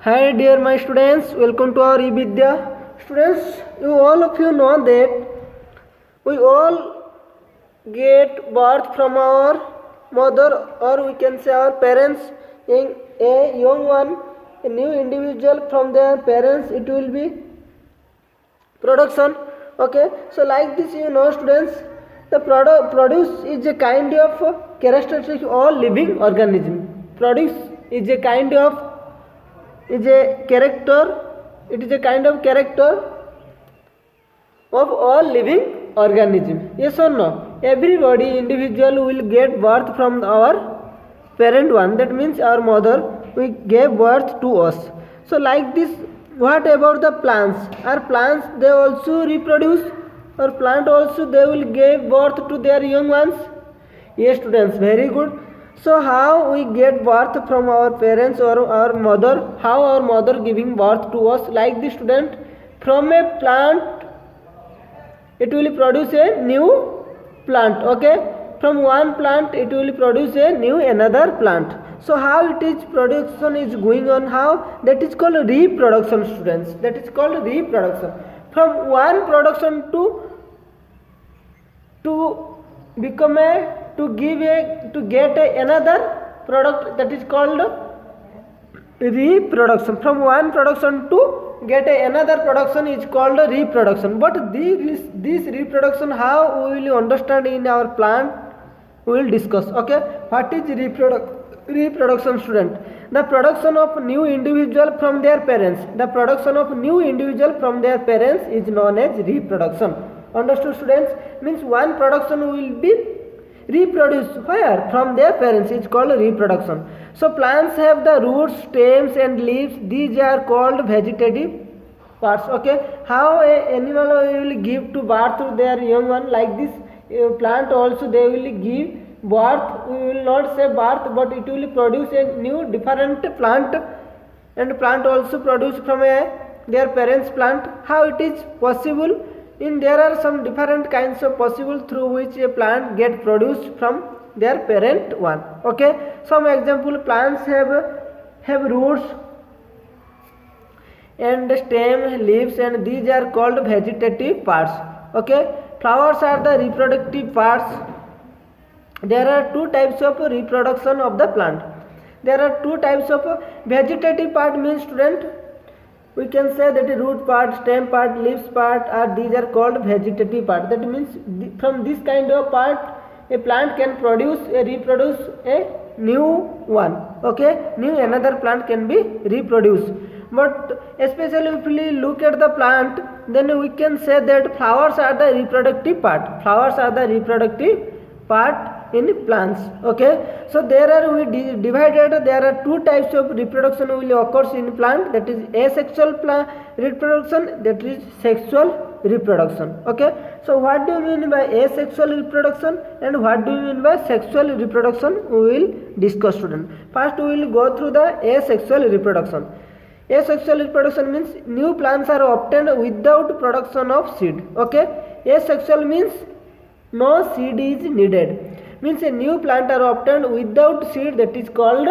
Hi dear my students, welcome to our eVidya. Students, all of you know that we all get birth from our mother, or we can say our parents. In a young one, a new individual from their parents, it will be production. Okay, so like this students, the produce is a kind of characteristic of all living organism. Produce is a kind of is a character, it is a kind of character of all living organism. Yes or no? Everybody individual will get birth from our parent one, that means our mother we gave birth to us. So like this, what about the plants? Our plants, they also reproduce, or plant also they will give birth to their young ones? Yes students, very good. So how we get birth from our parents or our mother? How our mother giving birth to us? Like the student, from a plant it will produce a new plant. Okay, from one plant it will produce a new another plant. So how it is production is going on? How? That is called reproduction students. That is called reproduction. From one production to become a to give a to get another product, that is called reproduction. From one production to get another production is called reproduction. But this reproduction, how we will understand in our plant, we will discuss. Okay, what is reproduction student? The production of new individual from their parents. The production of new individual from their parents is known as reproduction. Understood students? Means one production will be reproduced where? From their parents, is called reproduction. So plants have the roots, stems and leaves. These are called vegetative parts. Okay, how a animal will give to birth to their young one? Like this, plant also they will give birth. We will not say birth, but it will produce a new different plant, and plant also produced from their parents plant. How it is possible? There are some different kinds of possible through which a plant get produced from their parent one. Okay, some example: plants have roots and stem, leaves, and these are called vegetative parts. Okay, flowers are the reproductive parts. There are two types of reproduction of the plant. There are two types of vegetative part. Means student, we can say that the root part, stem part, leaves part these are called vegetative part. That means from this kind of part a plant can reproduce a new one. Okay, new another plant can be reproduced. But especially if we look at the plant, then we can say that flowers are the reproductive part. Flowers are the reproductive part in plants. Okay, so there are divided. There are two types of reproduction will occurs in plant, that is asexual reproduction, that is sexual reproduction. Okay, so what do you mean by asexual reproduction and what do you mean by sexual reproduction? We will discuss student. First we will go through the asexual reproduction. Asexual reproduction means new plants are obtained without production of seed. Okay, asexual means no seed is needed. Means a new plant are obtained without seed, that is called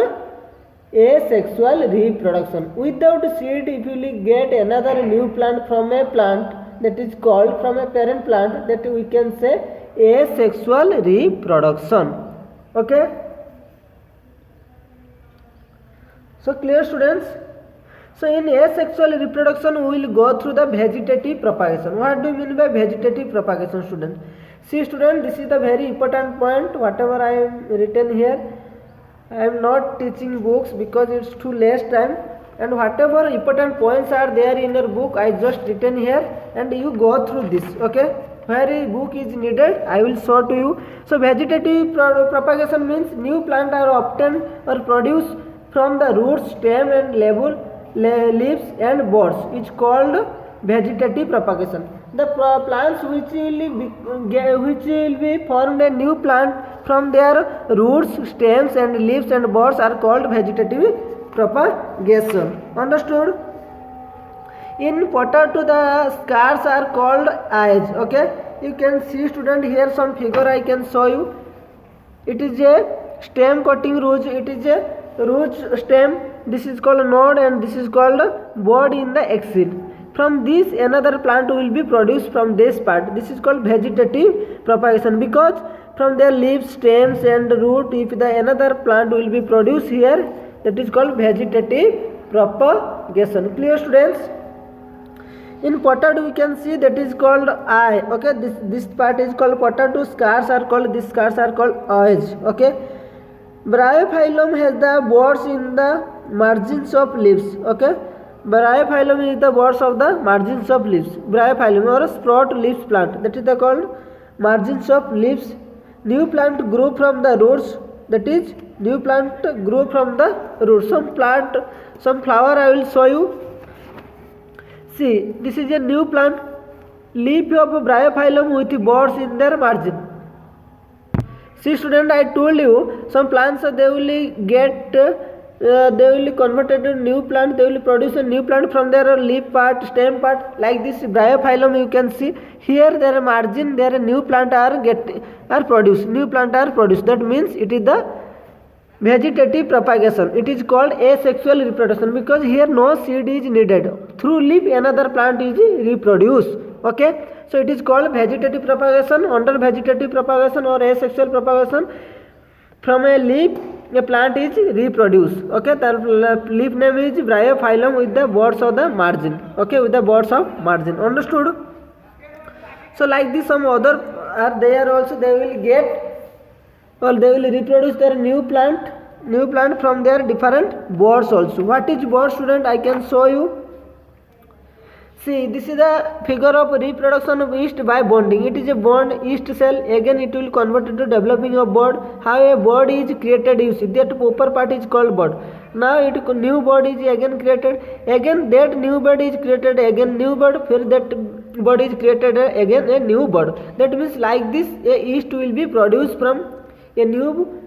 asexual reproduction. Without seed, if you get another new plant from a plant, that is called from a parent plant, that we can say asexual reproduction. Okay, so clear students? So in asexual reproduction we will go through the vegetative propagation. What do you mean by vegetative propagation student? See student, this is the very important point. Whatever I am written here, I am not teaching books because it's too less time, and whatever important points are there in your book I just written here, and you go through this. Okay, where a book is needed I will show to you. So vegetative propagation means new plant are obtained or produced from the roots, stem and leaves and buds. It's called vegetative propagation. The plants which will be formed a new plant from their roots, stems and leaves and buds are called vegetative propagation. Understood? In potato the scars are called eyes. Okay, you can see student here some figure I can show you. It is a stem cutting root, it is a root stem, this is called node and this is called bud in the axil. From this another plant will be produced from this part. This is called vegetative propagation, because from their leaves, stems and root, if the another plant will be produced here, that is called vegetative propagation. Clear, students? In potato we can see that is called eye. Okay, this part is called potato. Scars are called, these scars are called eyes. Okay, Bryophyllum has the buds in the margins of leaves. Okay, Bryophyllum is the buds of the margins of leaves. Bryophyllum or a sprout leaves plant, that is the called margins of leaves. New plant grew from the roots, that is new plant grew from the roots. Some flower I will show you. See, this is a new plant, leaf of Bryophyllum with buds in their margin. See, student, I told you some plants they will get they will converted to new plant, they will produce a new plant from their leaf part, stem part. Like this Bryophyllum, you can see here their margin, their new plant are produced, new plant are produced. That means it is the vegetative propagation. It is called asexual reproduction, because here no seed is needed. Through leaf another plant is reproduced. Okay, so it is called vegetative propagation. Under vegetative propagation or asexual propagation, from a leaf a plant is reproduced. Okay, the leaf name is Bryophyllum with the buds of the margin. Okay, with the buds of margin. Understood? So like this some other are there also, they will get or they will reproduce their new plant from their different buds also. What is bud, student? I can show you. See, this is the figure of reproduction of yeast by bonding. It is a bond yeast cell. Again it will convert into developing a bud. How a bud is created, you see that upper part is called bud. Now new bud is again created. Again that new bud is created. Again new bud. Then that bud is created. Again a new bud. That means like this a yeast will be produced from a new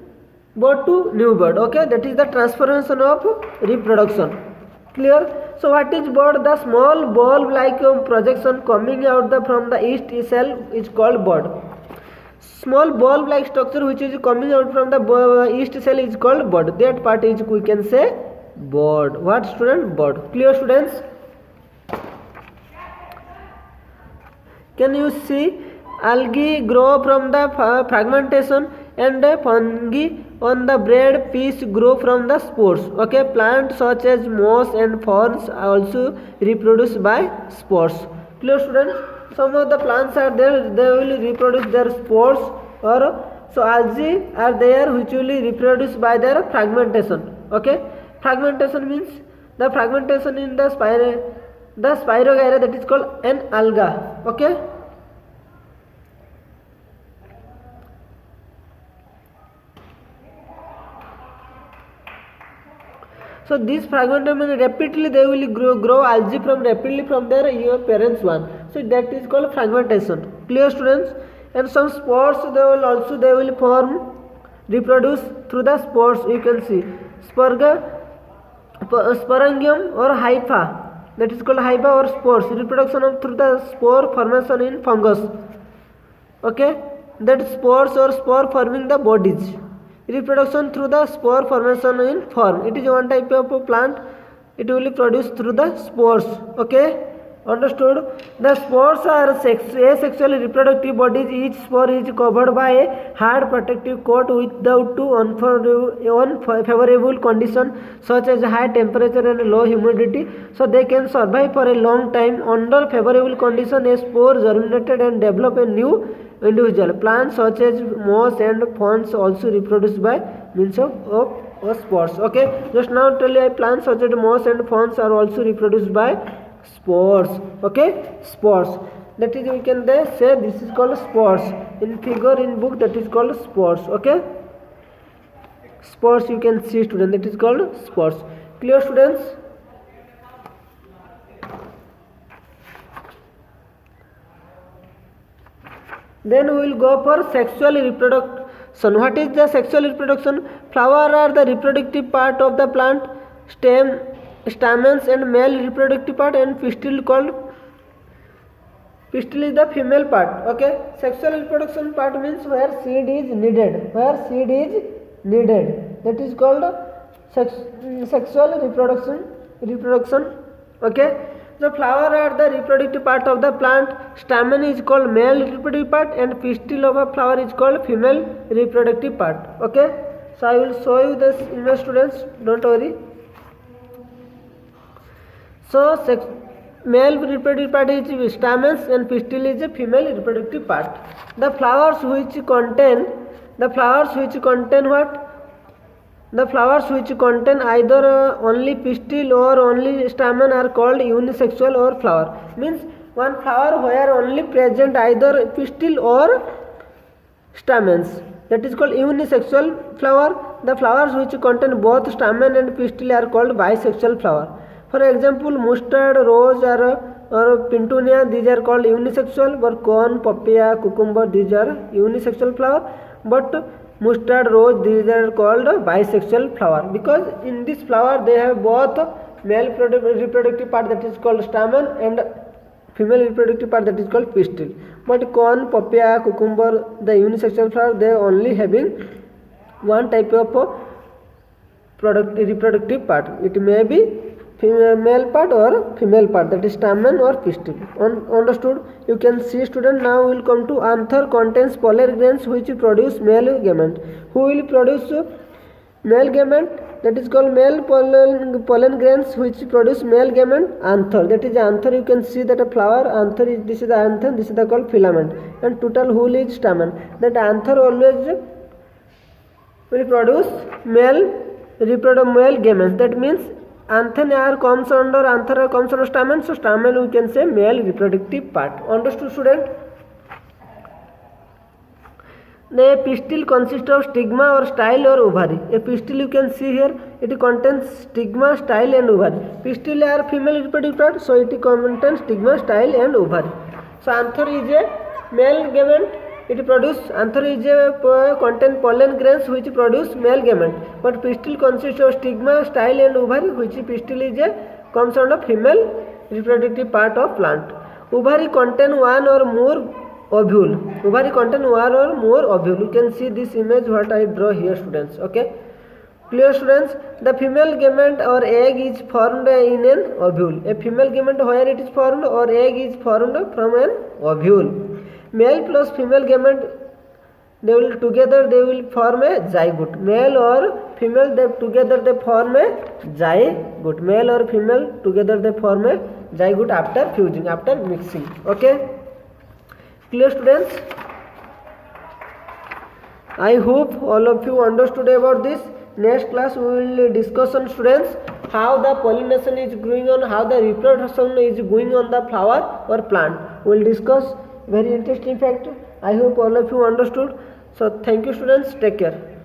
bud to new bud. Okay, that is the transformation of reproduction. Clear? So what is bud? The small bulb like projection coming out from the yeast cell is called bud. Small bulb like structure which is coming out from the yeast cell is called bud. That part is, we can say, bud. What, student? Bud. Clear, students? Can you see algae grow from the fragmentation, and fungi on the bread piece grow from the spores. Okay, plants such as moss and ferns are also reproduced by spores. Clear, students? Some of the plants are there, they will reproduce their spores, or so algae are there which will reproduce by their fragmentation. Okay, fragmentation means the fragmentation in the Spirogyra, that is called an alga. Okay. So this fragmentation rapidly they will grow algae rapidly from their your parents one. So that is called fragmentation. Clear, students? And some spores they will form, reproduce through the spores. You can see sporangium or hypha. That is called hypha or spores. Reproduction through the spore formation in fungus. Okay, that spores or spore forming the bodies. Reproduction through the spore formation in form. It is one type of plant. It will produce through the spores. Okay, understood? The spores are asexual reproductive bodies. Each spore is covered by a hard protective coat without two unfavorable conditions such as high temperature and low humidity. So they can survive for a long time. Under favorable conditions, a spore germinated and develop a new individual. Plants such as moss and ferns also reproduce by means of spores. Okay, just now tell you plants such as moss and ferns are also reproduced by spores. Okay, spores. That is, we can say this is called spores. In figure in book, that is called spores. Okay, spores you can see, student, that is called spores. Clear, students? Then we will go for sexual reproduction. What is the sexual reproduction? Flower are the reproductive part of the plant, stamens and male reproductive part, and pistil is the female part. Okay, sexual reproduction part means where seed is needed. That is called sexual reproduction. Okay, the flower are the reproductive part of the plant. Stamen is called male reproductive part and pistil of a flower is called female reproductive part. Okay, so I will show you this image, students, don't worry. So male reproductive part is stamens and pistil is a female reproductive part. The flowers which contain what? The flowers which contain either only pistil or only stamen are called unisexual or flower. Means one flower where only present either pistil or stamens, that is called unisexual flower. The flowers which contain both stamen and pistil are called bisexual flower. For example, mustard, rose or pintunia, these are called unisexual, but corn, papaya, cucumber, these are unisexual flower. But mustard, rose, these are called bisexual flower, because in this flower they have both male reproductive part, that is called stamen, and female reproductive part, that is called pistil. But corn, papaya, cucumber, the unisexual flower, they are only having one type of reproductive part. It may be male part or female part, that is stamen or pistil. Understood? You can see, student. Now we will come to anther contains pollen grains which produce male gamete. Who will produce male gamete? That is called male pollen grains which produce male gamete. Anther, that is anther. You can see that a flower anther is, this is the anther, this is the called filament, and total whole is stamen. That anther always will produce male gametes. That means anther comes under stamen, so stamen we can say male reproductive part. Understood, student? The pistil consists of stigma or style or ovary. A pistil you can see here, it contains stigma, style and ovary. Pistil are female reproductive part, so it contains stigma, style and ovary. So anther is a male gamete. Anther is a contain pollen grains which produce male gamete, but pistil consists of stigma, style and ovary, which pistil is comes under female reproductive part of plant. Ovary contain one or more ovule. You can see this image what I draw here, students. Okay, clear, students? The female gamete or egg is formed in an ovule. A female gamete where it is formed or egg is formed from an ovule. Male plus female gamete, they will form a zygote. Male or female, they form a zygote. Male or female together they form a zygote after fusing, after mixing. Okay, clear, students? I hope all of you understood about this. Next class we will discuss on, students, how the pollination is going on, how the reproduction is going on the flower or plant. We will discuss very interesting fact. I hope all of you understood. So thank you, students. Take care.